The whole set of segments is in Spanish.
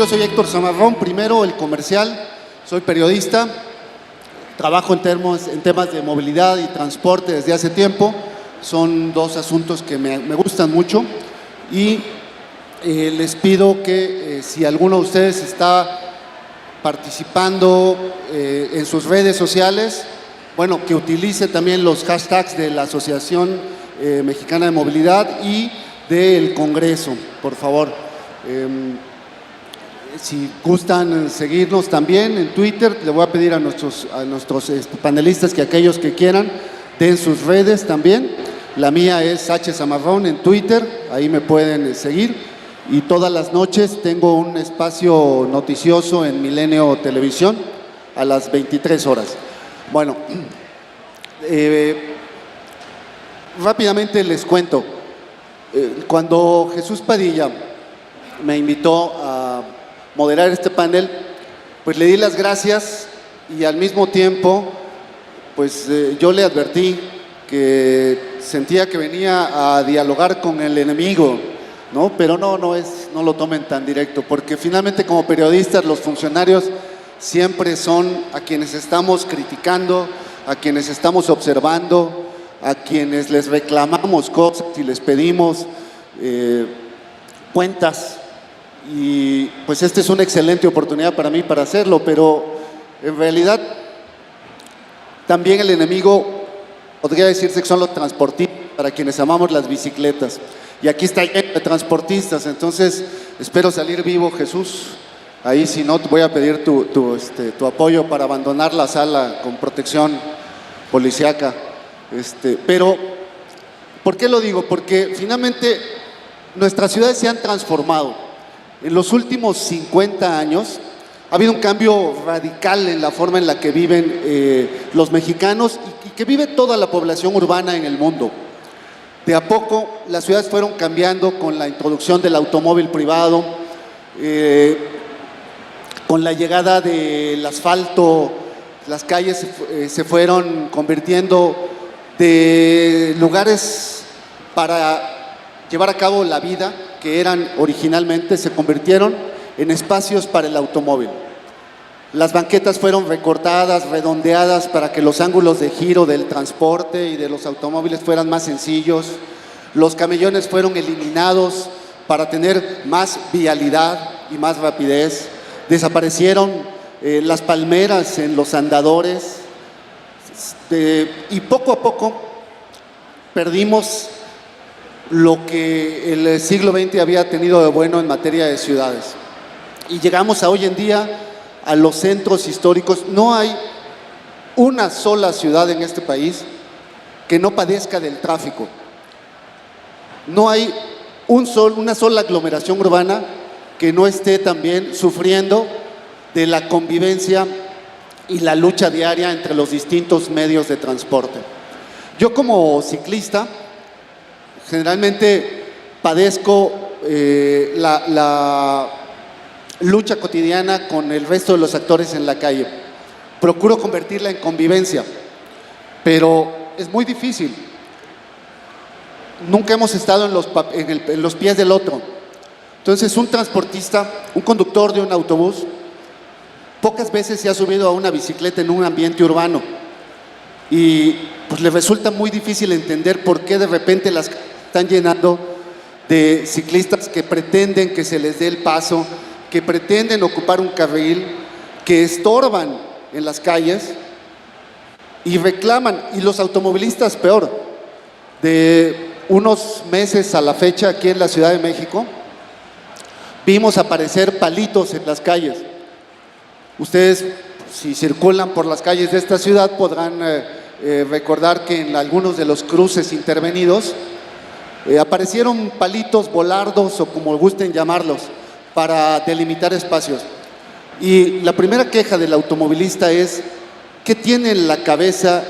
yo soy Héctor Zamarrón, primero el comercial, soy periodista, trabajo en temas de movilidad y transporte desde hace tiempo, son dos asuntos que me gustan mucho y les pido que si alguno de ustedes está participando en sus redes sociales, bueno, que utilice también los hashtags de la Asociación Mexicana de Movilidad y del Congreso, por favor. Si gustan seguirnos también en Twitter, le voy a pedir a nuestros panelistas que aquellos que quieran den sus redes también. La mía es H. Zamarrón en Twitter, ahí me pueden seguir. Y todas las noches tengo un espacio noticioso en Milenio Televisión a las 23 horas. Bueno, rápidamente les cuento. Cuando Jesús Padilla me invitó a moderar este panel, pues le di las gracias y al mismo tiempo, pues yo le advertí que sentía que venía a dialogar con el enemigo, ¿no? Pero no lo tomen tan directo, porque finalmente como periodistas los funcionarios siempre son a quienes estamos criticando, a quienes estamos observando, a quienes les reclamamos cosas y les pedimos cuentas. Y pues esta es una excelente oportunidad para mí para hacerlo, pero en realidad también el enemigo podría decirse que son los transportistas, para quienes amamos las bicicletas. Y aquí está lleno de transportistas, entonces espero salir vivo, Jesús. Ahí si no, te voy a pedir tu apoyo para abandonar la sala con protección policíaca. Pero, ¿por qué lo digo? Porque finalmente nuestras ciudades se han transformado. En los últimos 50 años ha habido un cambio radical en la forma en la que viven los mexicanos y que vive toda la población urbana en el mundo. De a poco las ciudades fueron cambiando con la introducción del automóvil privado, con la llegada del asfalto, las calles se fueron convirtiendo de lugares para llevar a cabo la vida, que eran originalmente, se convirtieron en espacios para el automóvil. Las banquetas fueron recortadas, redondeadas para que los ángulos de giro del transporte y de los automóviles fueran más sencillos. Los camellones fueron eliminados para tener más vialidad y más rapidez. Desaparecieron las palmeras en los andadores y poco a poco perdimos lo que el siglo XX había tenido de bueno en materia de ciudades. Y llegamos a hoy en día a los centros históricos. No hay una sola ciudad en este país que no padezca del tráfico. No hay una sola aglomeración urbana que no esté también sufriendo de la convivencia y la lucha diaria entre los distintos medios de transporte. Yo como ciclista generalmente padezco la lucha cotidiana con el resto de los actores en la calle. Procuro convertirla en convivencia, pero es muy difícil. Nunca hemos estado en los pies del otro. Entonces, un transportista, un conductor de un autobús, pocas veces se ha subido a una bicicleta en un ambiente urbano y pues le resulta muy difícil entender por qué de repente las están llenando de ciclistas que pretenden que se les dé el paso, que pretenden ocupar un carril, que estorban en las calles y reclaman. Y los automovilistas peor. De unos meses a la fecha aquí en la Ciudad de México vimos aparecer palitos en las calles. Ustedes, si circulan por las calles de esta ciudad, podrán recordar que en algunos de los cruces intervenidos aparecieron palitos, volardos o como gusten llamarlos, para delimitar espacios. Y la primera queja del automovilista es: ¿qué tiene en la cabeza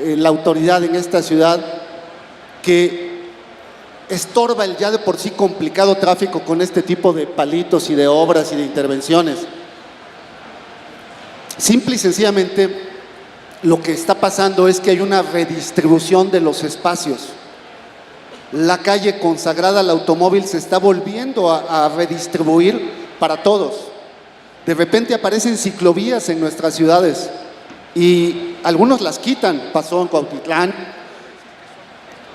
la autoridad en esta ciudad que estorba el ya de por sí complicado tráfico con este tipo de palitos y de obras y de intervenciones? Simple y sencillamente lo que está pasando es que hay una redistribución de los espacios. La calle consagrada al automóvil se está volviendo a redistribuir para todos. De repente aparecen ciclovías en nuestras ciudades y algunos las quitan. Pasó en Cuautitlán,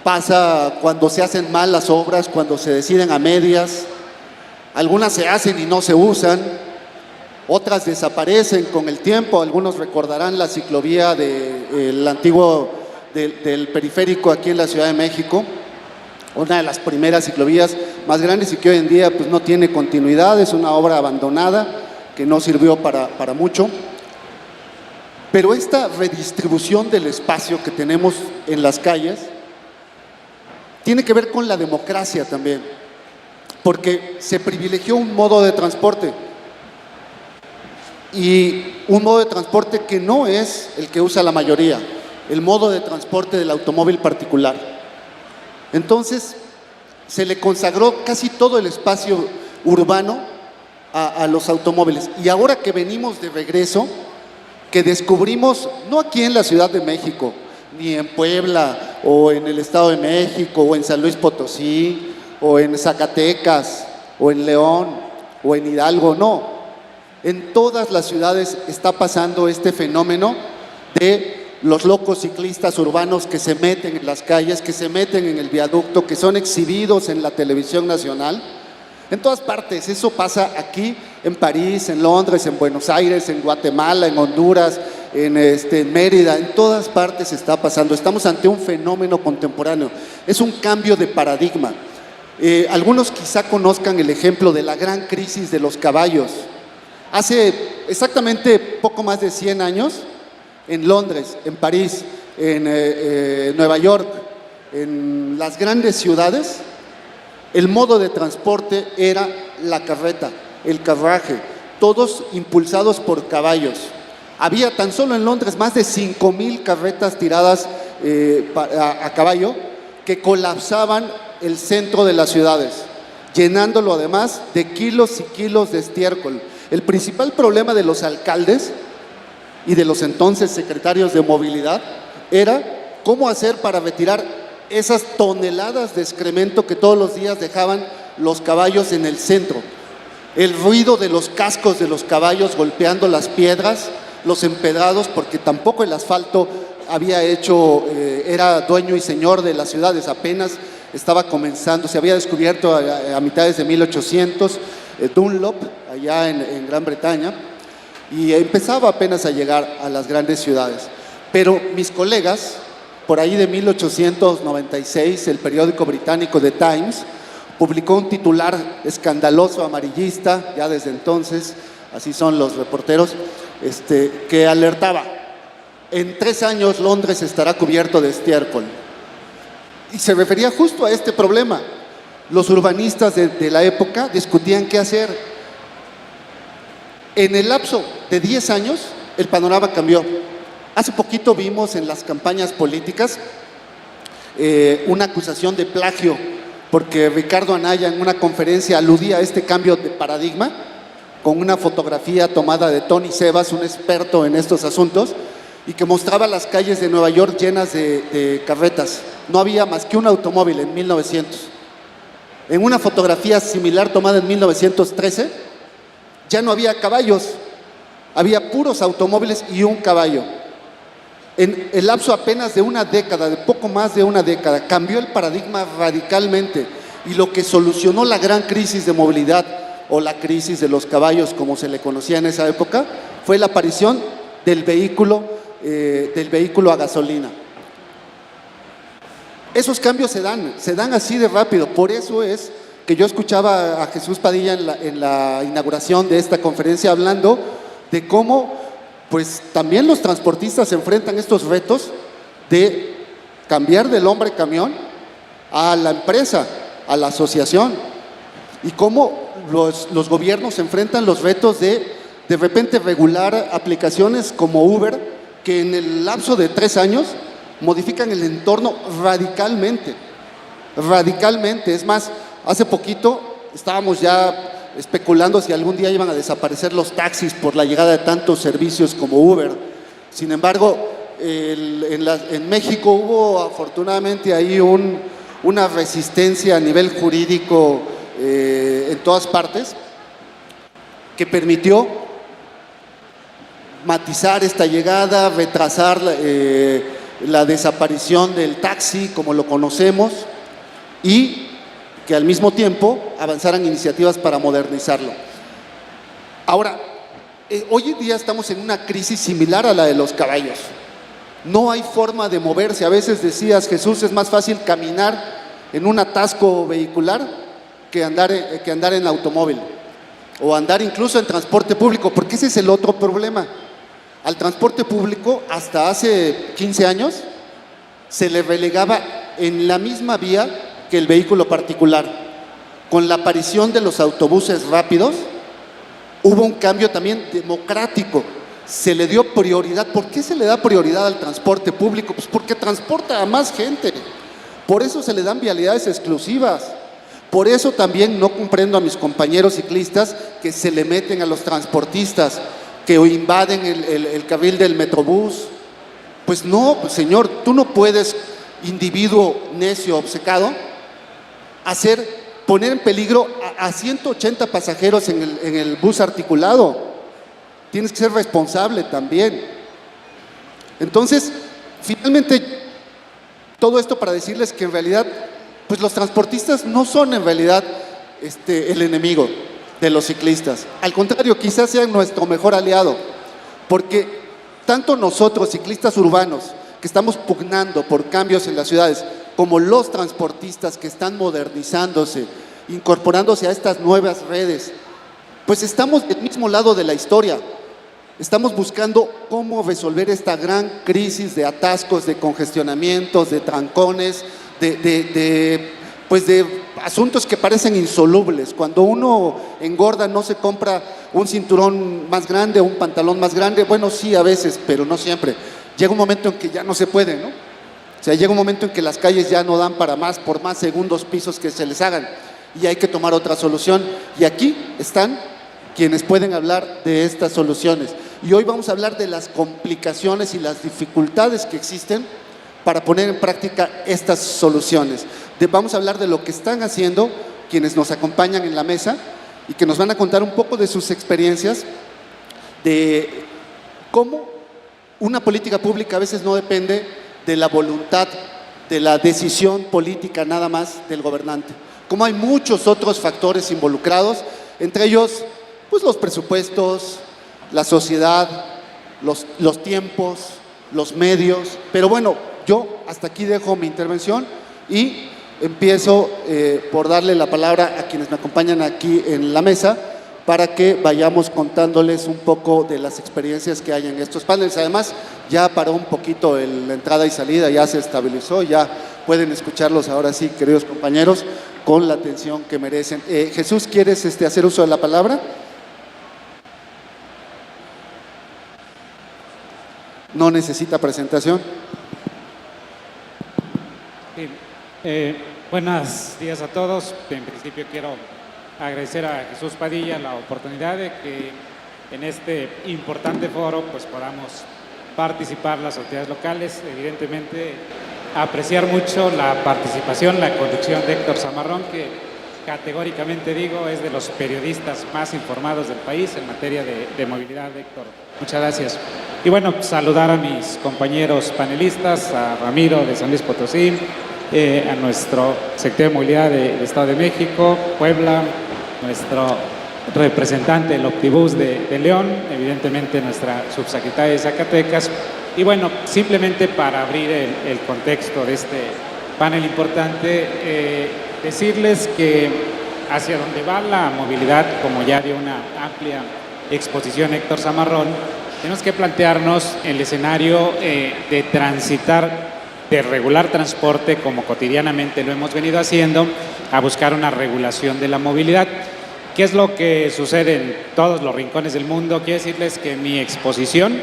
pasa cuando se hacen mal las obras, cuando se deciden a medias. Algunas se hacen y no se usan, otras desaparecen con el tiempo. Algunos recordarán la ciclovía del antiguo del periférico aquí en la Ciudad de México, una de las primeras ciclovías más grandes y que hoy en día pues, no tiene continuidad, es una obra abandonada que no sirvió para mucho. Pero esta redistribución del espacio que tenemos en las calles tiene que ver con la democracia también, porque se privilegió un modo de transporte y un modo de transporte que no es el que usa la mayoría, el modo de transporte del automóvil particular. Entonces, se le consagró casi todo el espacio urbano a los automóviles. Y ahora que venimos de regreso, que descubrimos, no aquí en la Ciudad de México, ni en Puebla, o en el Estado de México, o en San Luis Potosí, o en Zacatecas, o en León, o en Hidalgo, no. En todas las ciudades está pasando este fenómeno de los locos ciclistas urbanos que se meten en las calles, que se meten en el viaducto, que son exhibidos en la televisión nacional. En todas partes, eso pasa aquí, en París, en Londres, en Buenos Aires, en Guatemala, en Honduras, en Mérida, en todas partes está pasando. Estamos ante un fenómeno contemporáneo, es un cambio de paradigma. Algunos quizá conozcan el ejemplo de la gran crisis de los caballos. Hace exactamente poco más de 100 años, en Londres, en París, en Nueva York, en las grandes ciudades, el modo de transporte era la carreta, el carruaje, todos impulsados por caballos. Había tan solo en Londres más de 5,000 carretas tiradas a caballo que colapsaban el centro de las ciudades, llenándolo además de kilos y kilos de estiércol. El principal problema de los alcaldes y de los entonces secretarios de movilidad era cómo hacer para retirar esas toneladas de excremento que todos los días dejaban los caballos en el centro. El ruido de los cascos de los caballos golpeando las piedras, los empedrados, porque tampoco el asfalto había hecho, era dueño y señor de las ciudades, apenas estaba comenzando, se había descubierto a mitades de 1800, Dunlop, allá en Gran Bretaña, y empezaba apenas a llegar a las grandes ciudades. Pero mis colegas, por ahí de 1896, el periódico británico The Times publicó un titular escandaloso, amarillista, ya desde entonces, así son los reporteros, que alertaba: en 3 años Londres estará cubierto de estiércol. Y se refería justo a este problema. Los urbanistas de la época discutían qué hacer. En el lapso de 10 años, el panorama cambió. Hace poquito vimos en las campañas políticas una acusación de plagio, porque Ricardo Anaya en una conferencia aludía a este cambio de paradigma con una fotografía tomada de Tony Sebas, un experto en estos asuntos, y que mostraba las calles de Nueva York llenas de carretas. No había más que un automóvil en 1900. En una fotografía similar tomada en 1913, ya no había caballos, había puros automóviles y un caballo. En el lapso apenas de una década, de poco más de una década, cambió el paradigma radicalmente, y lo que solucionó la gran crisis de movilidad, o la crisis de los caballos como se le conocía en esa época, fue la aparición del vehículo a gasolina. Esos cambios se dan así de rápido. Por eso es que yo escuchaba a Jesús Padilla en la inauguración de esta conferencia hablando de cómo pues también los transportistas se enfrentan a estos retos de cambiar del hombre camión a la empresa, a la asociación, y cómo los gobiernos se enfrentan los retos de repente regular aplicaciones como Uber, que en el lapso de 3 años modifican el entorno radicalmente. Es más, hace poquito estábamos ya especulando si algún día iban a desaparecer los taxis por la llegada de tantos servicios como Uber. Sin embargo, en México hubo afortunadamente ahí una resistencia a nivel jurídico en todas partes, que permitió matizar esta llegada, retrasar la desaparición del taxi como lo conocemos y que al mismo tiempo avanzaran iniciativas para modernizarlo. Ahora, hoy en día estamos en una crisis similar a la de los caballos. No hay forma de moverse. A veces decías, Jesús, es más fácil caminar en un atasco vehicular que andar en automóvil o andar incluso en transporte público, porque ese es el otro problema. Al transporte público, hasta hace 15 años, se le relegaba en la misma vía que el vehículo particular. Con la aparición de los autobuses rápidos, hubo un cambio también democrático. Se le dio prioridad. ¿Por qué se le da prioridad al transporte público? Pues porque transporta a más gente. Por eso se le dan vialidades exclusivas. Por eso también no comprendo a mis compañeros ciclistas que se le meten a los transportistas, que invaden el carril del Metrobús. Pues no, señor, tú no puedes, individuo necio, obcecado, poner en peligro a 180 pasajeros en el bus articulado. Tienes que ser responsable también. Entonces, finalmente, todo esto para decirles que en realidad, pues los transportistas no son en realidad el enemigo de los ciclistas. Al contrario, quizás sean nuestro mejor aliado, porque tanto nosotros, ciclistas urbanos, que estamos pugnando por cambios en las ciudades, como los transportistas que están modernizándose, incorporándose a estas nuevas redes, pues estamos del mismo lado de la historia. Estamos buscando cómo resolver esta gran crisis de atascos, de congestionamientos, de trancones, de asuntos que parecen insolubles. Cuando uno engorda no se compra un cinturón más grande o un pantalón más grande. Bueno, sí, a veces, pero no siempre. Llega un momento en que ya no se puede, ¿no? O sea, llega un momento en que las calles ya no dan para más, por más segundos pisos que se les hagan, y hay que tomar otra solución. Y aquí están quienes pueden hablar de estas soluciones. Y hoy vamos a hablar de las complicaciones y las dificultades que existen para poner en práctica estas soluciones. Vamos a hablar de lo que están haciendo quienes nos acompañan en la mesa y que nos van a contar un poco de sus experiencias, de cómo una política pública a veces no depende de la voluntad, de la decisión política nada más del gobernante. Como hay muchos otros factores involucrados, entre ellos pues los presupuestos, la sociedad, los tiempos, los medios. Pero bueno, yo hasta aquí dejo mi intervención y empiezo por darle la palabra a quienes me acompañan aquí en la mesa para que vayamos contándoles un poco de las experiencias que hay en estos paneles. Además, ya paró un poquito la entrada y salida, ya se estabilizó, ya pueden escucharlos ahora sí, queridos compañeros, con la atención que merecen. Jesús, ¿quieres hacer uso de la palabra? No necesita presentación. Sí. Buenos días a todos. En principio quiero agradecer a Jesús Padilla la oportunidad de que en este importante foro pues podamos participar las autoridades locales. Evidentemente apreciar mucho la participación, la conducción de Héctor Zamarrón, que categóricamente digo es de los periodistas más informados del país en materia de movilidad. Héctor, muchas gracias. Y bueno, saludar a mis compañeros panelistas, a Ramiro de San Luis Potosí, a nuestro secretario de Movilidad del Estado de México, Puebla, nuestro representante del Optibús de León, evidentemente nuestra subsecretaria de Zacatecas. Y bueno, simplemente para abrir el contexto de este panel importante, decirles que hacia donde va la movilidad, como ya dio una amplia exposición Héctor Zamarrón, tenemos que plantearnos el escenario de transitar, de regular transporte como cotidianamente lo hemos venido haciendo, a buscar una regulación de la movilidad. ¿Qué es lo que sucede en todos los rincones del mundo? Quiero decirles que mi exposición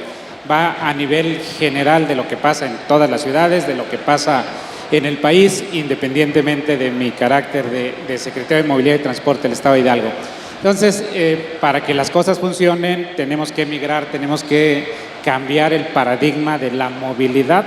va a nivel general de lo que pasa en todas las ciudades, de lo que pasa en el país, independientemente de mi carácter de secretario de Movilidad y Transporte del Estado de Hidalgo. Entonces, para que las cosas funcionen, tenemos que migrar, tenemos que cambiar el paradigma de la movilidad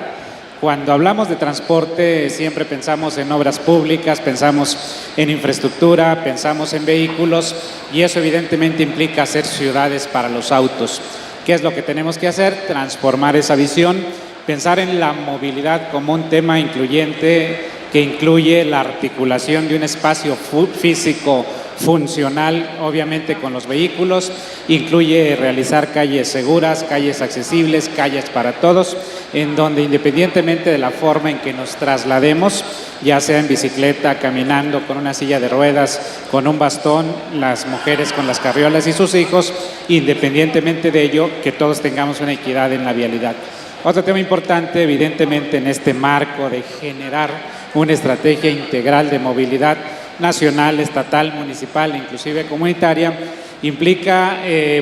Cuando hablamos de transporte siempre pensamos en obras públicas, pensamos en infraestructura, pensamos en vehículos y eso evidentemente implica hacer ciudades para los autos. ¿Qué es lo que tenemos que hacer? Transformar esa visión, pensar en la movilidad como un tema incluyente que incluye la articulación de un espacio físico funcional, obviamente con los vehículos, incluye realizar calles seguras, calles accesibles, calles para todos, en donde independientemente de la forma en que nos traslademos, ya sea en bicicleta, caminando, con una silla de ruedas, con un bastón, las mujeres con las carriolas y sus hijos, independientemente de ello, que todos tengamos una equidad en la vialidad. Otro tema importante, evidentemente, en este marco de generar una estrategia integral de movilidad nacional, estatal, municipal e inclusive comunitaria, implica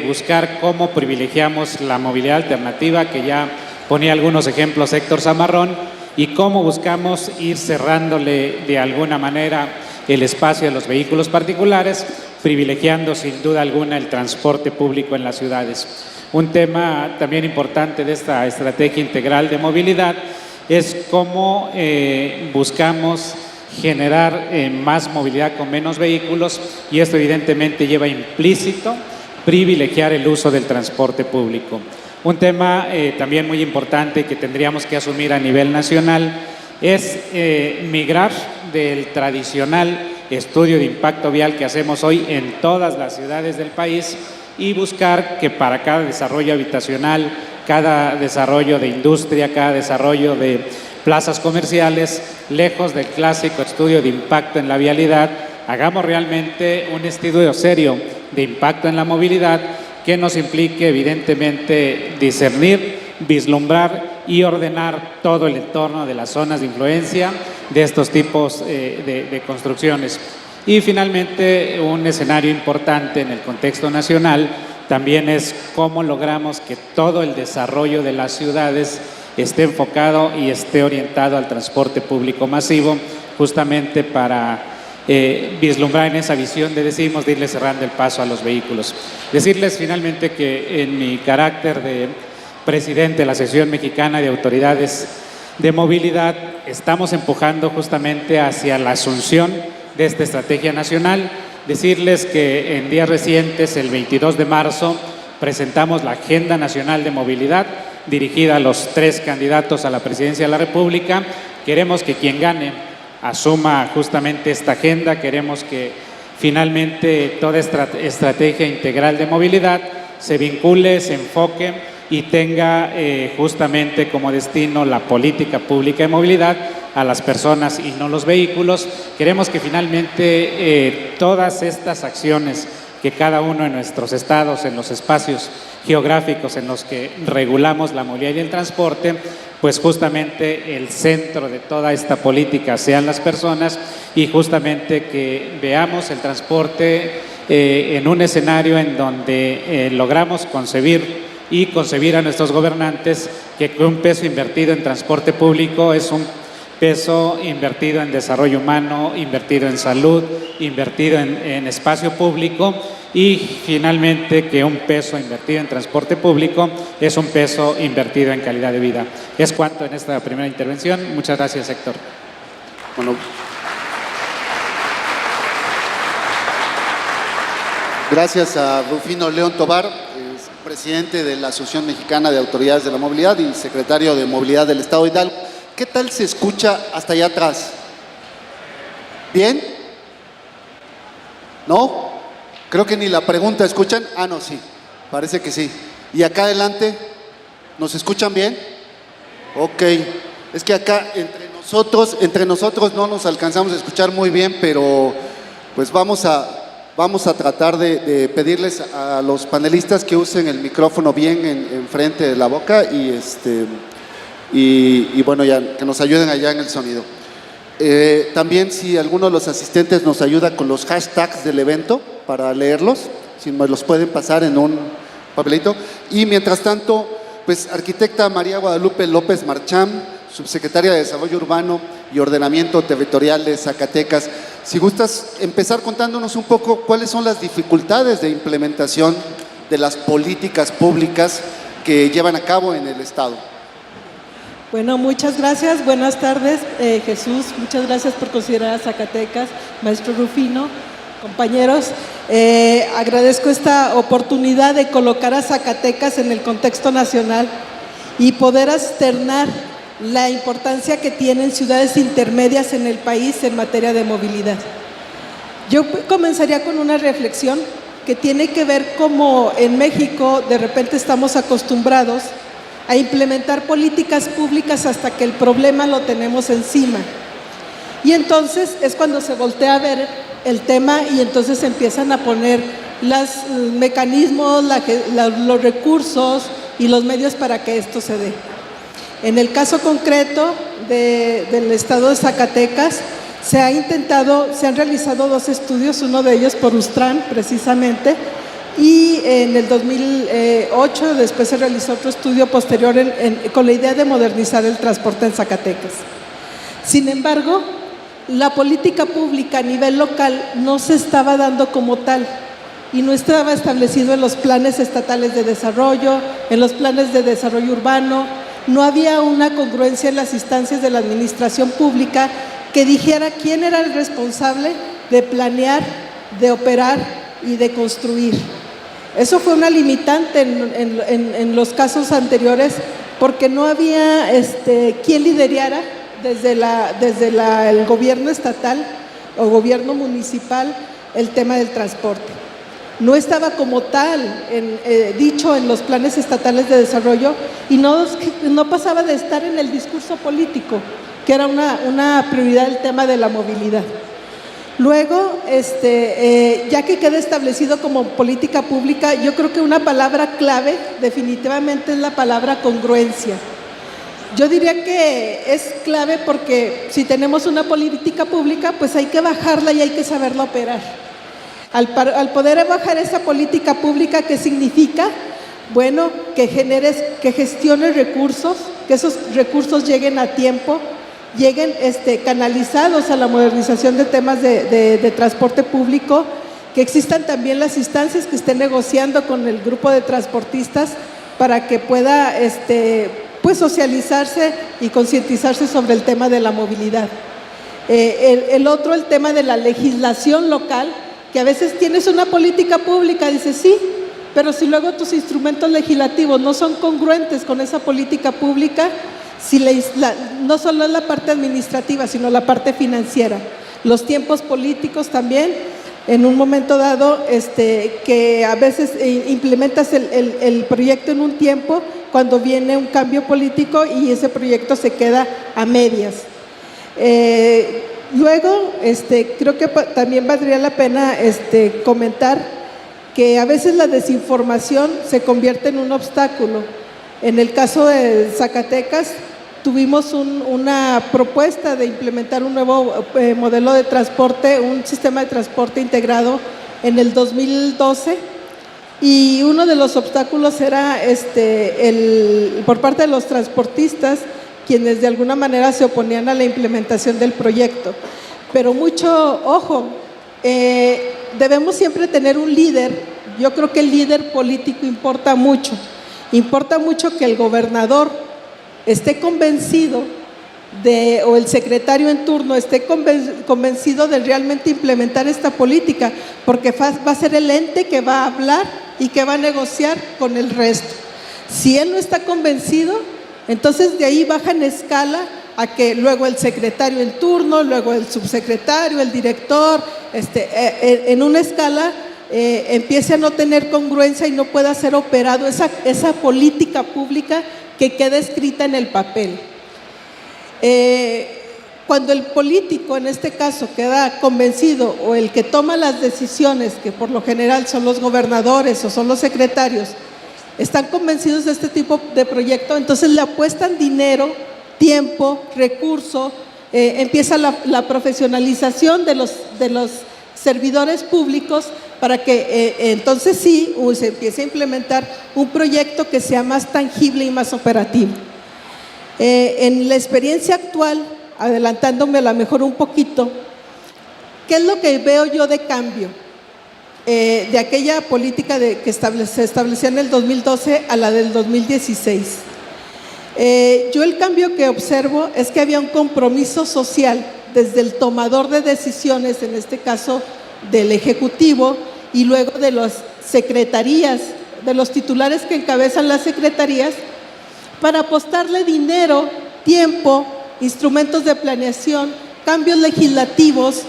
buscar cómo privilegiamos la movilidad alternativa, que ya ponía algunos ejemplos Héctor Zamarrón, y cómo buscamos ir cerrándole de alguna manera el espacio de los vehículos particulares, privilegiando sin duda alguna el transporte público en las ciudades. Un tema también importante de esta estrategia integral de movilidad es cómo buscamos generar más movilidad con menos vehículos, y esto evidentemente lleva implícito privilegiar el uso del transporte público. Un tema también muy importante que tendríamos que asumir a nivel nacional es migrar del tradicional estudio de impacto vial que hacemos hoy en todas las ciudades del país y buscar que para cada desarrollo habitacional, cada desarrollo de industria, cada desarrollo de plazas comerciales, lejos del clásico estudio de impacto en la vialidad, hagamos realmente un estudio serio de impacto en la movilidad que nos implique evidentemente discernir, vislumbrar y ordenar todo el entorno de las zonas de influencia de estos tipos de construcciones. Y finalmente, un escenario importante en el contexto nacional también es cómo logramos que todo el desarrollo de las ciudades esté enfocado y esté orientado al transporte público masivo, justamente para vislumbrar en esa visión de irle cerrando el paso a los vehículos. Decirles finalmente que en mi carácter de presidente de la Asociación Mexicana de Autoridades de Movilidad estamos empujando justamente hacia la asunción de esta estrategia nacional. Decirles que en días recientes, el 22 de marzo, presentamos la Agenda Nacional de Movilidad dirigida a los 3 candidatos a la presidencia de la República. Queremos que quien gane asuma justamente esta agenda, queremos que finalmente toda esta estrategia integral de movilidad se vincule, se enfoque y tenga justamente como destino la política pública de movilidad a las personas y no los vehículos. Queremos que finalmente todas estas acciones que cada uno de nuestros estados, en los espacios geográficos en los que regulamos la movilidad y el transporte, pues justamente el centro de toda esta política sean las personas y justamente que veamos el transporte en un escenario en donde logramos concebir a nuestros gobernantes que un peso invertido en transporte público es un peso invertido en desarrollo humano, invertido en salud, invertido en espacio público, y finalmente que un peso invertido en transporte público es un peso invertido en calidad de vida. Es cuanto en esta primera intervención. Muchas gracias, Héctor. Bueno, gracias a Rufino León Tobar, presidente de la Asociación Mexicana de Autoridades de la Movilidad y secretario de Movilidad del Estado de Hidalgo. ¿Qué tal se escucha hasta allá atrás? ¿Bien? ¿No? Creo que ni la pregunta escuchan. Ah, no, sí, parece que sí. ¿Y acá adelante? ¿Nos escuchan bien? Ok. Es que acá entre nosotros no nos alcanzamos a escuchar muy bien, pero pues vamos a tratar de pedirles a los panelistas que usen el micrófono bien en frente de la boca y bueno, ya que nos ayuden allá en el sonido. También si alguno de los asistentes nos ayuda con los hashtags del evento para leerlos, si me los pueden pasar en un papelito. Y mientras tanto, pues arquitecta María Guadalupe López Marchán, subsecretaria de Desarrollo Urbano y Ordenamiento Territorial de Zacatecas, si gustas empezar contándonos un poco cuáles son las dificultades de implementación de las políticas públicas que llevan a cabo en el Estado. Bueno, muchas gracias. Buenas tardes, Jesús. Muchas gracias por considerar a Zacatecas, maestro Rufino, compañeros. Agradezco esta oportunidad de colocar a Zacatecas en el contexto nacional y poder externar la importancia que tienen ciudades intermedias en el país en materia de movilidad. Yo comenzaría con una reflexión que tiene que ver cómo en México de repente estamos acostumbrados a implementar políticas públicas hasta que el problema lo tenemos encima. Y entonces es cuando se voltea a ver el tema y entonces empiezan a poner los mecanismos, los recursos y los medios para que esto se dé. En el caso concreto del estado de Zacatecas, se han realizado 2 estudios, uno de ellos por Ustran precisamente, y en el 2008 después se realizó otro estudio posterior con la idea de modernizar el transporte en Zacatecas. Sin embargo, la política pública a nivel local no se estaba dando como tal y no estaba establecido en los planes estatales de desarrollo, en los planes de desarrollo urbano. No había una congruencia en las instancias de la administración pública que dijera quién era el responsable de planear, de operar y de construir. Eso fue una limitante en los casos anteriores porque no había quien liderara desde el gobierno estatal o gobierno municipal el tema del transporte. No estaba como tal dicho en los planes estatales de desarrollo y no pasaba de estar en el discurso político, que era una prioridad el tema de la movilidad. Luego, ya que queda establecido como política pública, yo creo que una palabra clave definitivamente es la palabra congruencia. Yo diría que es clave porque si tenemos una política pública, pues hay que bajarla y hay que saberla operar. Al poder bajar esa política pública, ¿qué significa? Bueno, que gestiones recursos, que esos recursos lleguen a tiempo, lleguen canalizados a la modernización de temas de transporte público, que existan también las instancias que estén negociando con el grupo de transportistas para que pueda pues socializarse y concientizarse sobre el tema de la movilidad. El otro, el tema de la legislación local, que a veces tienes una política pública, dices sí, pero si luego tus instrumentos legislativos no son congruentes con esa política pública, no solo es la parte administrativa, sino la parte financiera. Los tiempos políticos también, en un momento dado, que a veces implementas el proyecto en un tiempo, cuando viene un cambio político y ese proyecto se queda a medias. Luego, creo que también valdría la pena comentar que a veces la desinformación se convierte en un obstáculo. En el caso de Zacatecas, tuvimos una propuesta de implementar un nuevo modelo de transporte, un sistema de transporte integrado en el 2012, y uno de los obstáculos era por parte de los transportistas, quienes de alguna manera se oponían a la implementación del proyecto. Pero mucho ojo, debemos siempre tener un líder. Yo creo que el líder político importa mucho que el gobernador esté convencido o el secretario en turno esté convencido de realmente implementar esta política, porque va a ser el ente que va a hablar y que va a negociar con el resto. Si él no está convencido, entonces de ahí baja en escala a que luego el secretario en turno, luego el subsecretario, el director, en una escala empiece a no tener congruencia y no pueda ser operado esa política pública que queda escrita en el papel. Cuando el político, en este caso, queda convencido, o el que toma las decisiones, que por lo general son los gobernadores o son los secretarios, están convencidos de este tipo de proyecto, entonces le apuestan dinero, tiempo, recurso, empieza la profesionalización de los servidores públicos para que entonces sí se empiece a implementar un proyecto que sea más tangible y más operativo. En la experiencia actual, adelantándome a lo mejor un poquito, ¿qué es lo que veo yo de cambio? De aquella política que se estableció en el 2012 a la del 2016. Yo el cambio que observo es que había un compromiso social desde el tomador de decisiones, en este caso del Ejecutivo, y luego de las secretarías, de los titulares que encabezan las secretarías, para apostarle dinero, tiempo, instrumentos de planeación, cambios legislativos,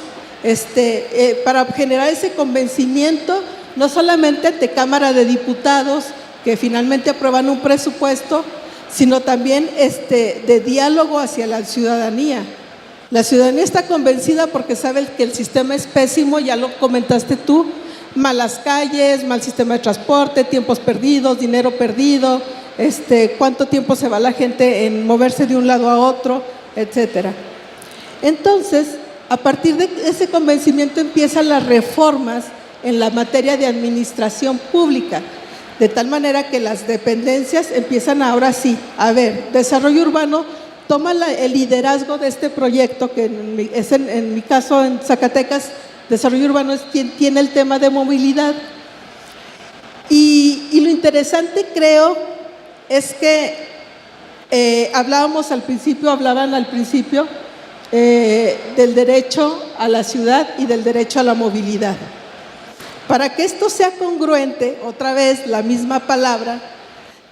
para generar ese convencimiento, no solamente ante Cámara de Diputados, que finalmente aprueban un presupuesto, sino también de diálogo hacia la ciudadanía. La ciudadanía está convencida porque sabe que el sistema es pésimo, ya lo comentaste tú, malas calles, mal sistema de transporte, tiempos perdidos, dinero perdido, cuánto tiempo se va la gente en moverse de un lado a otro, etcétera. Entonces, a partir de ese convencimiento empiezan las reformas en la materia de administración pública, de tal manera que las dependencias empiezan ahora sí, a ver, desarrollo urbano toma el liderazgo de este proyecto, que en mi caso en Zacatecas, desarrollo urbano es quien tiene el tema de movilidad. Y lo interesante, creo, es que hablaban al principio del derecho a la ciudad y del derecho a la movilidad. Para que esto sea congruente, otra vez la misma palabra,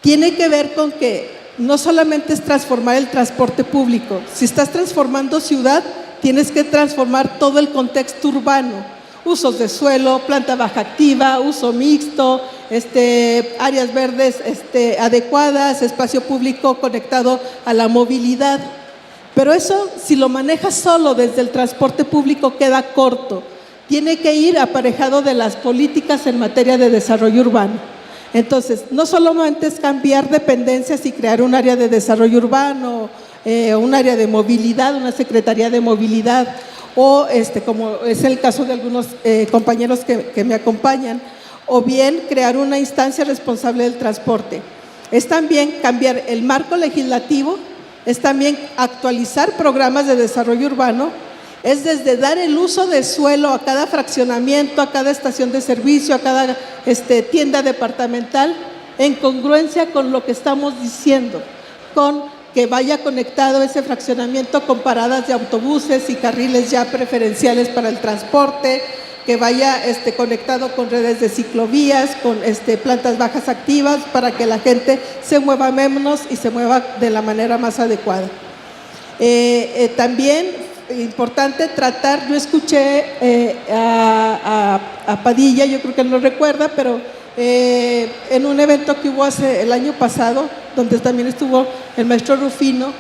tiene que ver con que no solamente es transformar el transporte público. Si estás transformando ciudad, tienes que transformar todo el contexto urbano, usos de suelo, planta baja activa, uso mixto, áreas verdes adecuadas, espacio público conectado a la movilidad. Pero eso, si lo manejas solo desde el transporte público, queda corto. Tiene que ir aparejado de las políticas en materia de desarrollo urbano. Entonces, no solamente es cambiar dependencias y crear un área de desarrollo urbano, un área de movilidad, una secretaría de movilidad, o como es el caso de algunos compañeros que me acompañan, o bien crear una instancia responsable del transporte. Es también cambiar el marco legislativo, es también actualizar programas de desarrollo urbano, es desde dar el uso de suelo a cada fraccionamiento, a cada estación de servicio, a cada tienda departamental, en congruencia con lo que estamos diciendo, con que vaya conectado ese fraccionamiento con paradas de autobuses y carriles ya preferenciales para el transporte, que vaya conectado con redes de ciclovías, con plantas bajas activas, para que la gente se mueva menos y se mueva de la manera más adecuada. También importante tratar, yo escuché a Padilla, yo creo que él lo recuerda, pero en un evento que hubo el año pasado, donde también estuvo el maestro Rufino,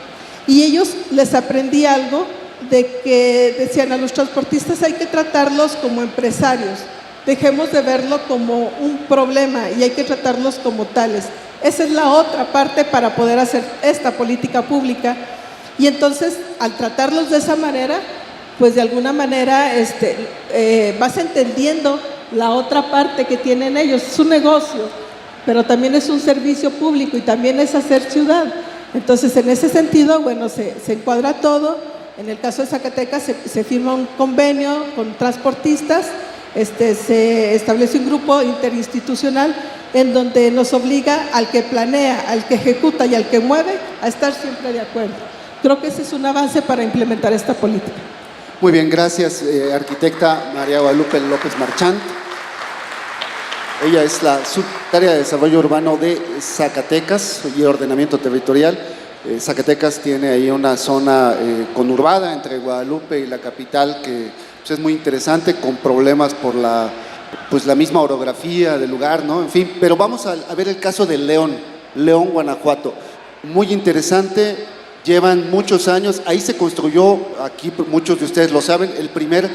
y ellos les aprendí algo de que decían: a los transportistas hay que tratarlos como empresarios, dejemos de verlo como un problema y hay que tratarlos como tales. Esa es la otra parte para poder hacer esta política pública. Y entonces, al tratarlos de esa manera, pues de alguna manera vas entendiendo la otra parte que tienen ellos. Es un negocio, pero también es un servicio público y también es hacer ciudad. Entonces, en ese sentido, bueno, se encuadra todo. En el caso de Zacatecas se firma un convenio con transportistas, se establece un grupo interinstitucional en donde nos obliga al que planea, al que ejecuta y al que mueve a estar siempre de acuerdo. Creo que ese es un avance para implementar esta política. Muy bien, gracias, arquitecta María Guadalupe López Marchant. Ella es la subsecretaria de Desarrollo Urbano de Zacatecas y Ordenamiento Territorial. Zacatecas tiene ahí una zona conurbada entre Guadalupe y la capital que pues, es muy interesante, con problemas por la misma orografía del lugar, ¿no? En fin, pero vamos a ver el caso de León, Guanajuato. Muy interesante. Llevan muchos años, ahí se construyó, aquí muchos de ustedes lo saben, el primer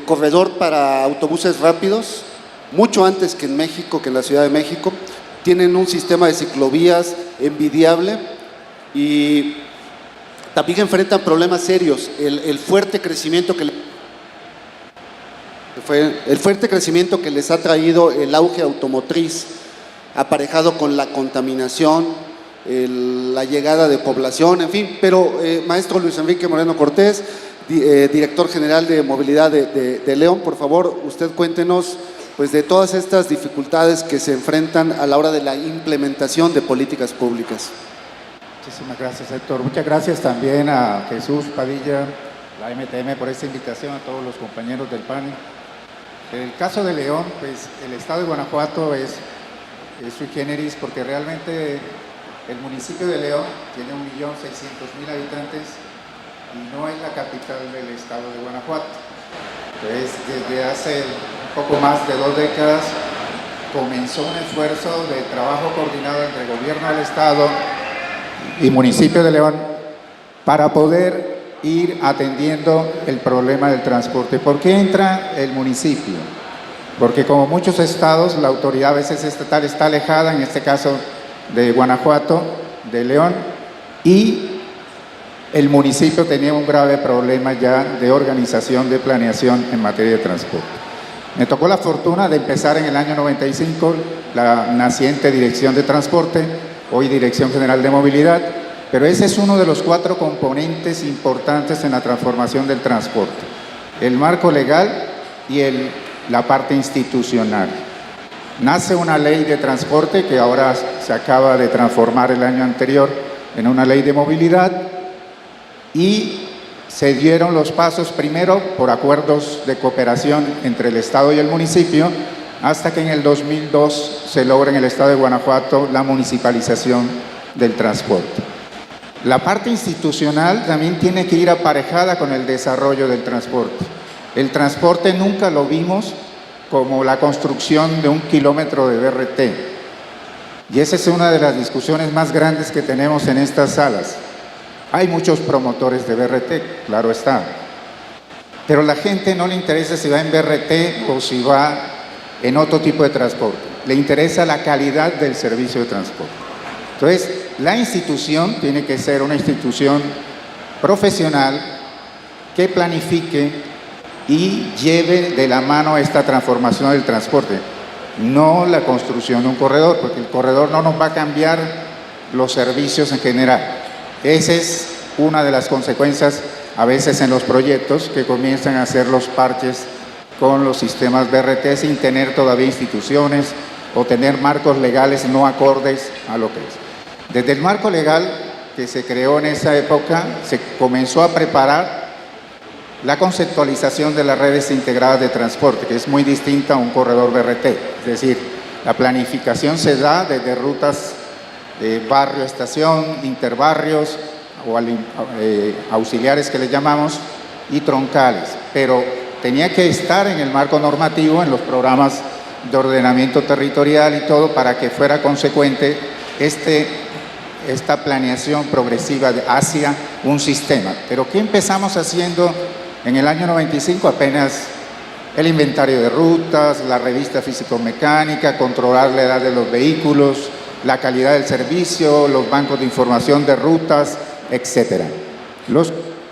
corredor para autobuses rápidos, mucho antes que en México, que en la Ciudad de México. Tienen un sistema de ciclovías envidiable y también enfrentan problemas serios. El fuerte crecimiento que les ha traído el auge automotriz, aparejado con la contaminación, la llegada de población, en fin. Pero maestro Luis Enrique Moreno Cortés, director general de movilidad de León, por favor, usted cuéntenos pues de todas estas dificultades que se enfrentan a la hora de la implementación de políticas públicas. Muchísimas gracias, Héctor. Muchas gracias también a Jesús Padilla, la MTM, por esta invitación, a todos los compañeros del panel. En el caso de León, pues el estado de Guanajuato es sui generis porque realmente el municipio de León tiene 1.600.000 habitantes y no es la capital del estado de Guanajuato. Entonces, desde hace un poco más de 2 décadas comenzó un esfuerzo de trabajo coordinado entre el gobierno del estado y municipio de León para poder ir atendiendo el problema del transporte. ¿Por qué entra el municipio? Porque como muchos estados, la autoridad a veces estatal está alejada, en este caso de Guanajuato, de León, y el municipio tenía un grave problema ya de organización, de planeación en materia de transporte. Me tocó la fortuna de empezar en el año 95 la naciente Dirección de Transporte, hoy Dirección General de Movilidad, pero ese es uno de los 4 componentes importantes en la transformación del transporte: el marco legal y la parte institucional. Nace una ley de transporte que ahora se acaba de transformar el año anterior en una ley de movilidad y se dieron los pasos primero por acuerdos de cooperación entre el Estado y el municipio hasta que en el 2002 se logra en el Estado de Guanajuato la municipalización del transporte. La parte institucional también tiene que ir aparejada con el desarrollo del transporte. El transporte nunca lo vimos como la construcción de 1 kilómetro de BRT. Y esa es una de las discusiones más grandes que tenemos en estas salas. Hay muchos promotores de BRT, claro está. Pero a la gente no le interesa si va en BRT o si va en otro tipo de transporte. Le interesa la calidad del servicio de transporte. Entonces, la institución tiene que ser una institución profesional que planifique y lleve de la mano esta transformación del transporte, no la construcción de un corredor, porque el corredor no nos va a cambiar los servicios en general. Esa es una de las consecuencias a veces en los proyectos que comienzan a hacer los parches con los sistemas BRT sin tener todavía instituciones o tener marcos legales no acordes a lo que es. Desde el marco legal que se creó en esa época se comenzó a preparar la conceptualización de las redes integradas de transporte, que es muy distinta a un corredor BRT. Es decir, la planificación se da desde rutas de barrio-estación, interbarrios o auxiliares que le llamamos, y troncales, pero tenía que estar en el marco normativo, en los programas de ordenamiento territorial y todo, para que fuera consecuente esta planeación progresiva hacia un sistema. Pero ¿qué empezamos haciendo en el año 95? Apenas el inventario de rutas, la revista físico-mecánica, controlar la edad de los vehículos, la calidad del servicio, los bancos de información de rutas, etc.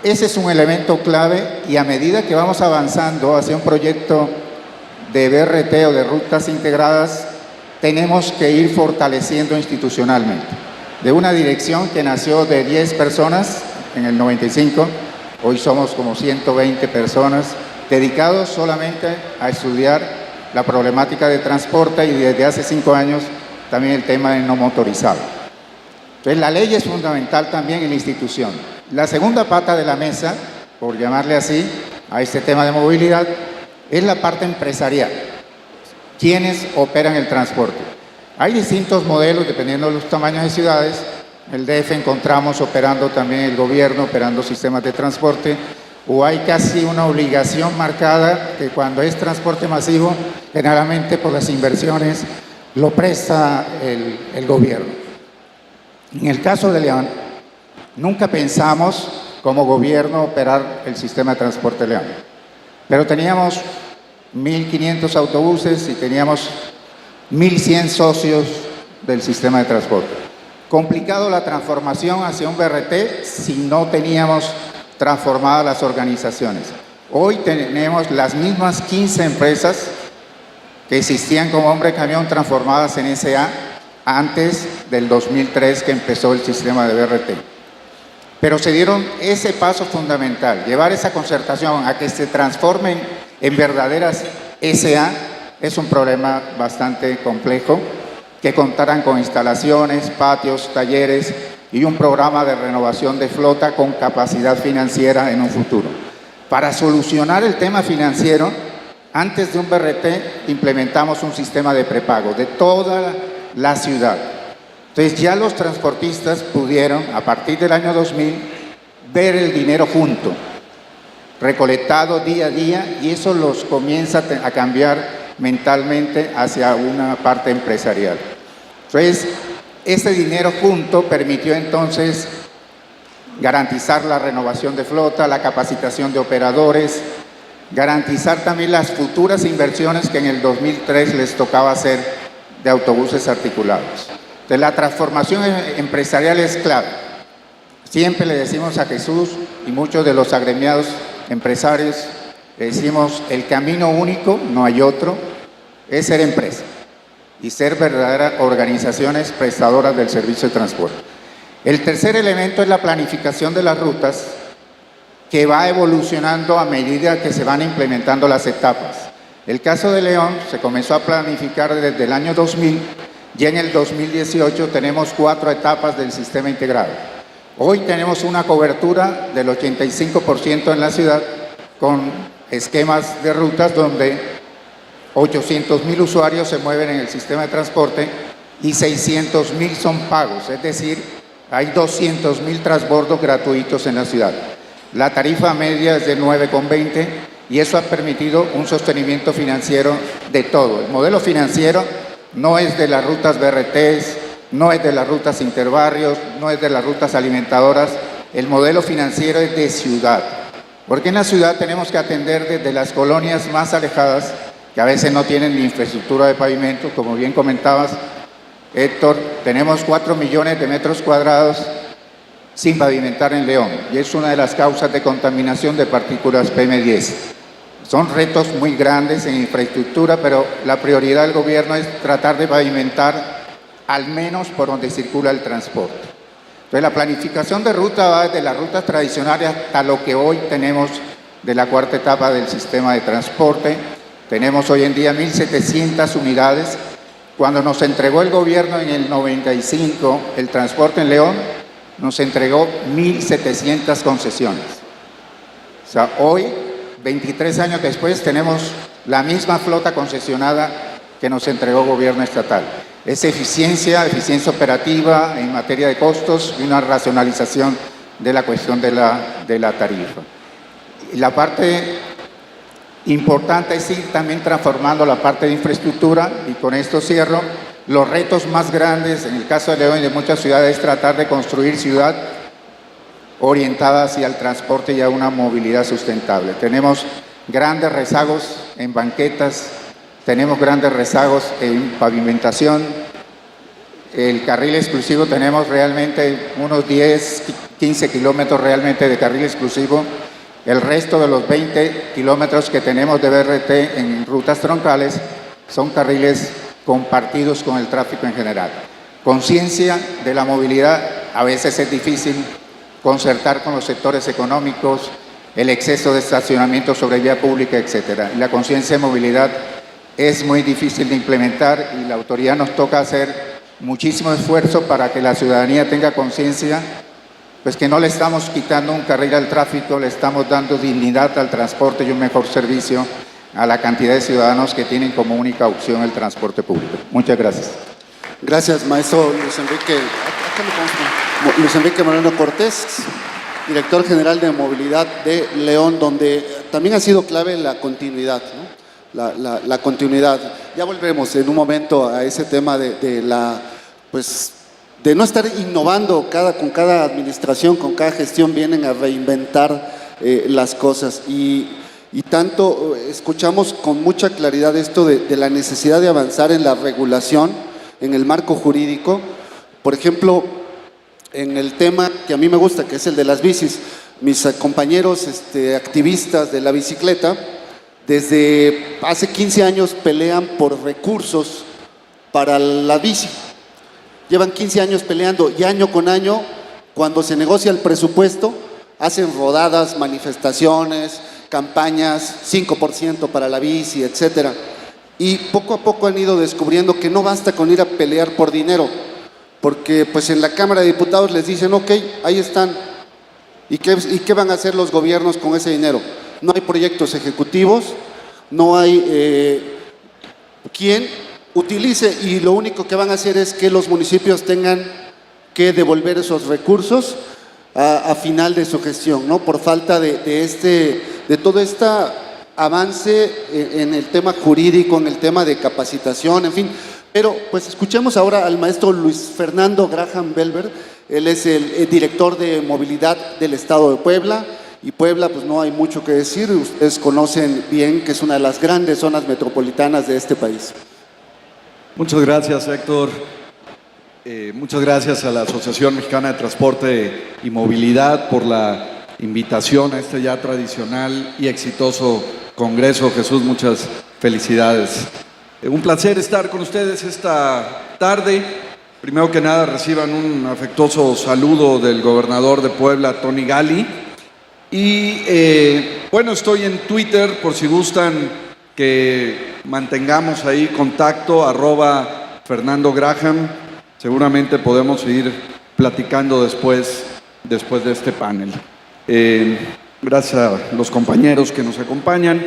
Ese es un elemento clave, y a medida que vamos avanzando hacia un proyecto de BRT o de rutas integradas, tenemos que ir fortaleciendo institucionalmente. De una dirección que nació de 10 personas en el 95, hoy somos como 120 personas dedicados solamente a estudiar la problemática de transporte, y desde hace 5 años también el tema de no motorizado. Entonces la ley es fundamental también en la institución. La segunda pata de la mesa, por llamarle así, a este tema de movilidad, es la parte empresarial. ¿Quiénes operan el transporte? Hay distintos modelos dependiendo de los tamaños de ciudades. En el DF encontramos operando también el gobierno, operando sistemas de transporte, o hay casi una obligación marcada que cuando es transporte masivo, generalmente por las inversiones, lo presta el gobierno. En el caso de León, nunca pensamos como gobierno operar el sistema de transporte León, pero teníamos 1.500 autobuses y teníamos 1.100 socios del sistema de transporte. Complicado la transformación hacia un BRT si no teníamos transformadas las organizaciones. Hoy tenemos las mismas 15 empresas que existían como hombre camión transformadas en SA antes del 2003 que empezó el sistema de BRT. Pero se dieron ese paso fundamental, llevar esa concertación a que se transformen en verdaderas SA. Es un problema bastante complejo, que contarán con instalaciones, patios, talleres y un programa de renovación de flota con capacidad financiera en un futuro. Para solucionar el tema financiero, antes de un BRT implementamos un sistema de prepago de toda la ciudad. Entonces ya los transportistas pudieron, a partir del año 2000, ver el dinero junto, recolectado día a día, y eso los comienza a cambiar mentalmente hacia una parte empresarial. Entonces, ese dinero junto permitió entonces garantizar la renovación de flota, la capacitación de operadores, garantizar también las futuras inversiones que en el 2003 les tocaba hacer de autobuses articulados. Entonces, la transformación empresarial es clave. Siempre le decimos a Jesús y muchos de los agremiados empresarios, le decimos, el camino único, no hay otro, es ser empresa y ser verdaderas organizaciones prestadoras del servicio de transporte. El tercer elemento es la planificación de las rutas, que va evolucionando a medida que se van implementando las etapas. El caso de León se comenzó a planificar desde el año 2000, y en el 2018 tenemos 4 etapas del sistema integrado. Hoy tenemos una cobertura del 85% en la ciudad, con esquemas de rutas donde 800,000 usuarios se mueven en el sistema de transporte y 600,000 son pagos, es decir, hay 200,000 transbordos gratuitos en la ciudad. La tarifa media es de 9,20 y eso ha permitido un sostenimiento financiero de todo. El modelo financiero no es de las rutas BRTs, no es de las rutas interbarrios, no es de las rutas alimentadoras. El modelo financiero es de ciudad, porque en la ciudad tenemos que atender desde las colonias más alejadas, que a veces no tienen ni infraestructura de pavimento, como bien comentabas, Héctor, tenemos 4 millones de metros cuadrados sin pavimentar en León, y es una de las causas de contaminación de partículas PM10. Son retos muy grandes en infraestructura, pero la prioridad del gobierno es tratar de pavimentar al menos por donde circula el transporte. Entonces, la planificación de ruta va desde las rutas tradicionales hasta lo que hoy tenemos de la cuarta etapa del sistema de transporte. Tenemos hoy en día 1.700 unidades. Cuando nos entregó el gobierno en el 95 el transporte en León, nos entregó 1.700 concesiones. O sea, hoy, 23 años después, tenemos la misma flota concesionada que nos entregó el gobierno estatal. Es eficiencia operativa en materia de costos y una racionalización de la cuestión de la tarifa. Y la parte importante es ir también transformando la parte de infraestructura, y con esto cierro. Los retos más grandes, en el caso de León y de muchas ciudades, es tratar de construir ciudad orientada hacia el transporte y a una movilidad sustentable. Tenemos grandes rezagos en banquetas, tenemos grandes rezagos en pavimentación. El carril exclusivo tenemos realmente unos 10, 15 kilómetros realmente de carril exclusivo. El resto de los 20 kilómetros que tenemos de BRT en rutas troncales son carriles compartidos con el tráfico en general. Conciencia de la movilidad, a veces es difícil concertar con los sectores económicos, el exceso de estacionamiento sobre vía pública, etc. Y la conciencia de movilidad es muy difícil de implementar, y la autoridad nos toca hacer muchísimo esfuerzo para que la ciudadanía tenga conciencia, pues que no le estamos quitando un carril al tráfico, le estamos dando dignidad al transporte y un mejor servicio a la cantidad de ciudadanos que tienen como única opción el transporte público. Muchas gracias. Gracias, maestro Luis Enrique Moreno Cortés, director general de Movilidad de León, donde también ha sido clave la continuidad, ¿no? La continuidad. Ya volveremos en un momento a ese tema de no estar innovando con cada administración, con cada gestión, vienen a reinventar las cosas. Y tanto escuchamos con mucha claridad esto de la necesidad de avanzar en la regulación, en el marco jurídico. Por ejemplo, en el tema que a mí me gusta, que es el de las bicis, mis compañeros activistas de la bicicleta, desde hace 15 años pelean por recursos para la bici. Llevan 15 años peleando, y año con año, cuando se negocia el presupuesto, hacen rodadas, manifestaciones, campañas, 5% para la bici, etcétera. Y poco a poco han ido descubriendo que no basta con ir a pelear por dinero, porque pues en la Cámara de Diputados les dicen, ok, ahí están, ¿y qué van a hacer los gobiernos con ese dinero? No hay proyectos ejecutivos, no hay quien utilice, y lo único que van a hacer es que los municipios tengan que devolver esos recursos a final de su gestión, ¿no? Por falta de todo este avance en el tema jurídico, en el tema de capacitación, en fin. Pero pues escuchemos ahora al maestro Luis Fernando Graham Belver. Él es el director de movilidad del Estado de Puebla, y Puebla pues no hay mucho que decir, ustedes conocen bien que es una de las grandes zonas metropolitanas de este país. Muchas gracias, Héctor. Muchas gracias a la Asociación Mexicana de Transporte y Movilidad por la invitación a este ya tradicional y exitoso congreso. Jesús, muchas felicidades. Un placer estar con ustedes esta tarde. Primero que nada, reciban un afectuoso saludo del gobernador de Puebla, Tony Gali. Y bueno, estoy en Twitter por si gustan que mantengamos ahí contacto, @Fernando Graham. Seguramente podemos seguir platicando después de este panel. Gracias a los compañeros que nos acompañan.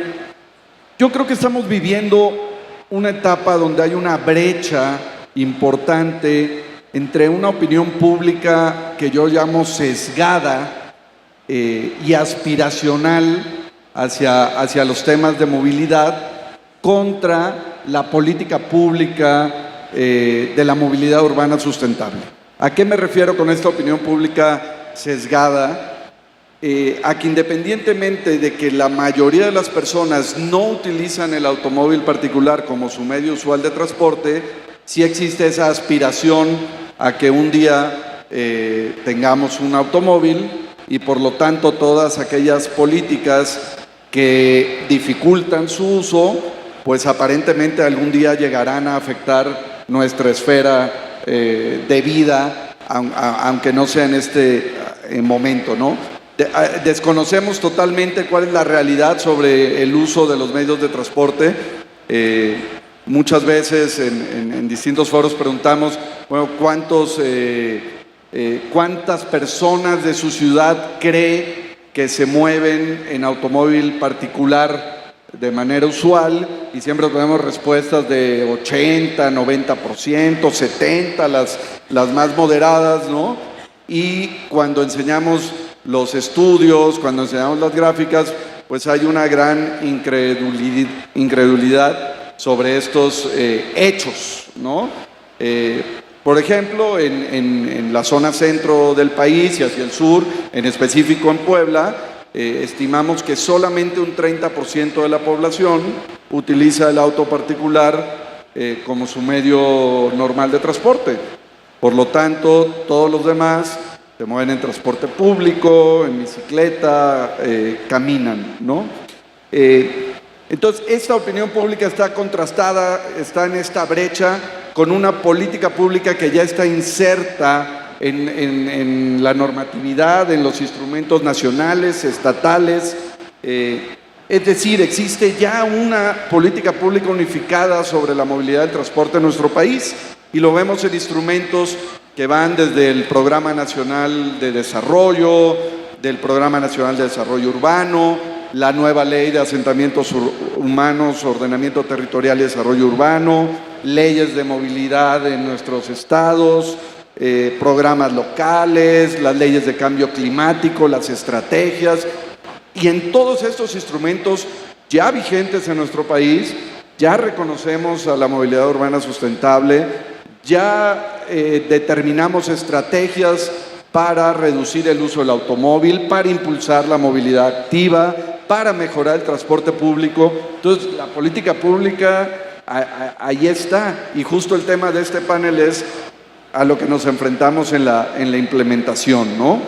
Yo creo que estamos viviendo una etapa donde hay una brecha importante entre una opinión pública que yo llamo sesgada y aspiracional hacia los temas de movilidad contra la política pública de la movilidad urbana sustentable. ¿A qué me refiero con esta opinión pública sesgada? A que independientemente de que la mayoría de las personas no utilizan el automóvil particular como su medio usual de transporte, sí existe esa aspiración a que un día tengamos un automóvil, y por lo tanto todas aquellas políticas que dificultan su uso, pues aparentemente algún día llegarán a afectar nuestra esfera de vida, aunque no sea en este momento, ¿no? Desconocemos totalmente cuál es la realidad sobre el uso de los medios de transporte. Muchas veces en distintos foros preguntamos, bueno, ¿cuántas personas de su ciudad cree que se mueven en automóvil particular de manera usual? Y siempre tenemos respuestas de 80, 90%, 70%, las más moderadas, ¿no? Y cuando enseñamos los estudios, cuando enseñamos las gráficas, pues hay una gran incredulidad sobre estos hechos, ¿no? Por ejemplo, en la zona centro del país y hacia el sur, en específico en Puebla, estimamos que solamente un 30% de la población utiliza el auto particular como su medio normal de transporte. Por lo tanto, todos los demás se mueven en transporte público, en bicicleta, caminan, ¿no? Entonces, esta opinión pública está contrastada, está en esta brecha con una política pública que ya está inserta en la normatividad, en los instrumentos nacionales, estatales. Es decir, existe ya una política pública unificada sobre la movilidad del transporte en nuestro país, y lo vemos en instrumentos que van desde el Programa Nacional de Desarrollo, del Programa Nacional de Desarrollo Urbano, la nueva Ley de Asentamientos Humanos, Ordenamiento Territorial y Desarrollo Urbano, leyes de movilidad en nuestros estados, programas locales, las leyes de cambio climático, las estrategias. Y en todos estos instrumentos ya vigentes en nuestro país, ya reconocemos a la movilidad urbana sustentable, ya determinamos estrategias para reducir el uso del automóvil, para impulsar la movilidad activa, para mejorar el transporte público. Entonces, la política pública ahí está, y justo el tema de este panel es a lo que nos enfrentamos en la implementación, ¿no?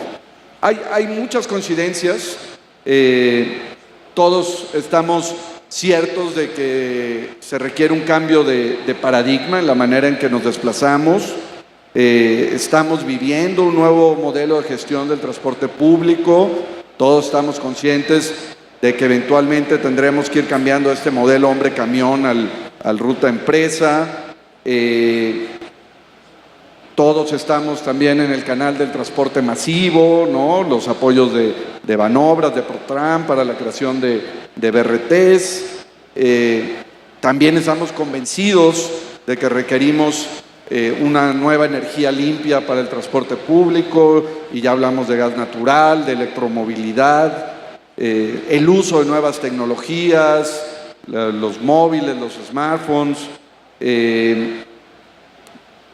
Hay muchas coincidencias, todos estamos ciertos de que se requiere un cambio de paradigma en la manera en que nos desplazamos. Estamos viviendo un nuevo modelo de gestión del transporte público. Todos estamos conscientes de que eventualmente tendremos que ir cambiando este modelo hombre-camión al ruta-empresa. Todos estamos también en el canal del transporte masivo, ¿no? Los apoyos de Banobras, de Protram para la creación de BRTs. También estamos convencidos de que requerimos una nueva energía limpia para el transporte público, y ya hablamos de gas natural, de electromovilidad, el uso de nuevas tecnologías, los móviles, los smartphones,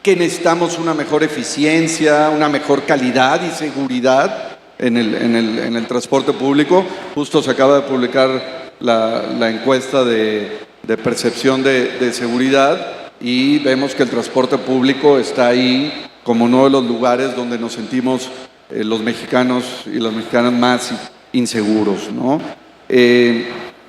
que necesitamos una mejor eficiencia, una mejor calidad y seguridad en el transporte público. Justo se acaba de publicar la encuesta de percepción de seguridad, y vemos que el transporte público está ahí como uno de los lugares donde nos sentimos los mexicanos y las mexicanas más inseguros, ¿no?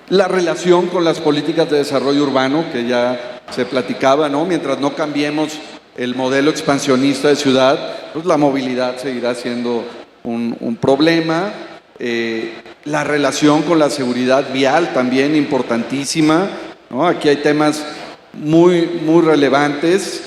La relación con las políticas de desarrollo urbano, que ya se platicaba, ¿no? Mientras no cambiemos el modelo expansionista de ciudad, pues la movilidad seguirá siendo un problema. La relación con la seguridad vial también importantísima, ¿no? Aquí hay temas muy relevantes.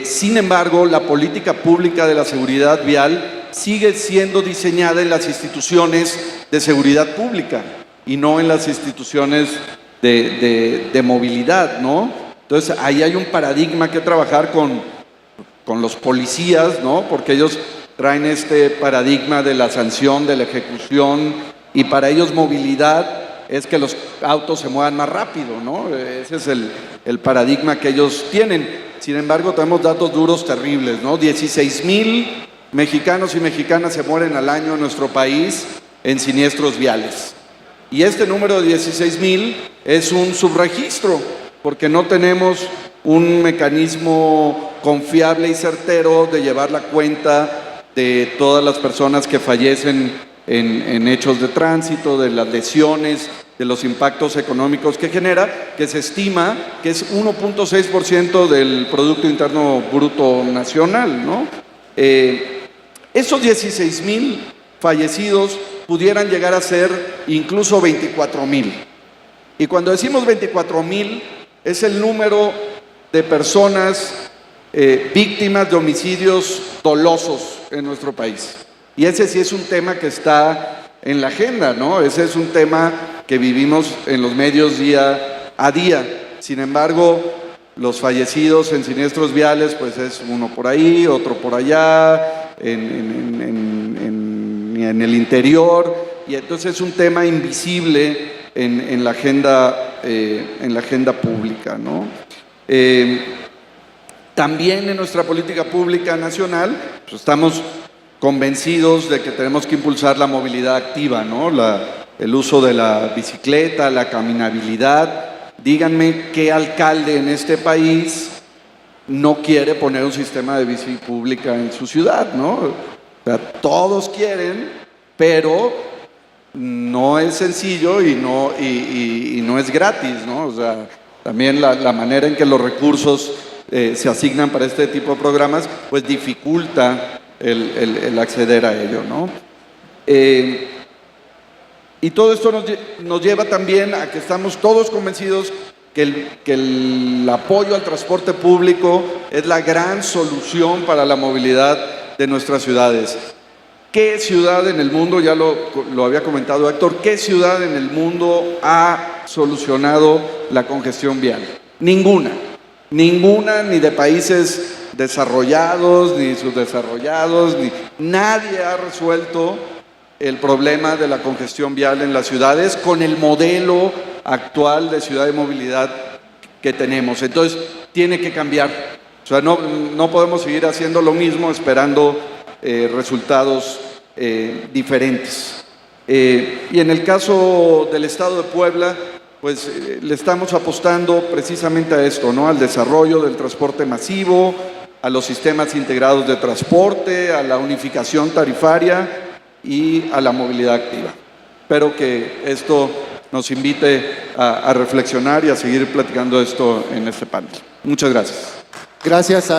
Sin embargo, la política pública de la seguridad vial sigue siendo diseñada en las instituciones de seguridad pública y no en las instituciones de movilidad, ¿no? Entonces, ahí hay un paradigma que trabajar con los policías, ¿no? Porque ellos traen este paradigma de la sanción, de la ejecución, y para ellos movilidad es que los autos se muevan más rápido, ¿no? Ese es el paradigma que ellos tienen. Sin embargo, tenemos datos duros terribles, ¿no? 16,000 mexicanos y mexicanas se mueren al año en nuestro país en siniestros viales. Y este número de 16,000 es un subregistro, porque no tenemos un mecanismo confiable y certero de llevar la cuenta de todas las personas que fallecen en hechos de tránsito, de las lesiones, de los impactos económicos que genera, que se estima que es 1.6% del Producto Interno Bruto Nacional, ¿no? Esos 16,000 fallecidos pudieran llegar a ser incluso 24,000. Y cuando decimos 24,000, es el número de personas víctimas de homicidios dolosos en nuestro país. Y ese sí es un tema que está en la agenda, ¿no? Ese es un tema que vivimos en los medios día a día. Sin embargo, los fallecidos en siniestros viales, pues es uno por ahí, otro por allá, en el interior, y entonces es un tema invisible en la agenda pública, ¿no? También en nuestra política pública nacional, pues estamos convencidos de que tenemos que impulsar la movilidad activa, ¿no? El uso de la bicicleta, la caminabilidad. Díganme qué alcalde en este país no quiere poner un sistema de bici pública en su ciudad, ¿no? O sea, todos quieren, pero no es sencillo y no es gratis, ¿no? O sea, también la manera en que los recursos se asignan para este tipo de programas, pues dificulta el acceder a ello, ¿no? Y todo esto nos lleva también a que estamos todos convencidos que el apoyo al transporte público es la gran solución para la movilidad de nuestras ciudades. ¿Qué ciudad en el mundo, ya lo había comentado Héctor, qué ciudad en el mundo ha solucionado la congestión vial? Ninguna, ni de países desarrollados, ni subdesarrollados, nadie ha resuelto el problema de la congestión vial en las ciudades con el modelo actual de ciudad de movilidad que tenemos. Entonces, tiene que cambiar. O sea, no podemos seguir haciendo lo mismo esperando resultados diferentes. Y en el caso del Estado de Puebla, pues le estamos apostando precisamente a esto, ¿no? Al desarrollo del transporte masivo, a los sistemas integrados de transporte, a la unificación tarifaria y a la movilidad activa. Espero que esto nos invite a reflexionar y a seguir platicando esto en este panel. Muchas gracias. Gracias a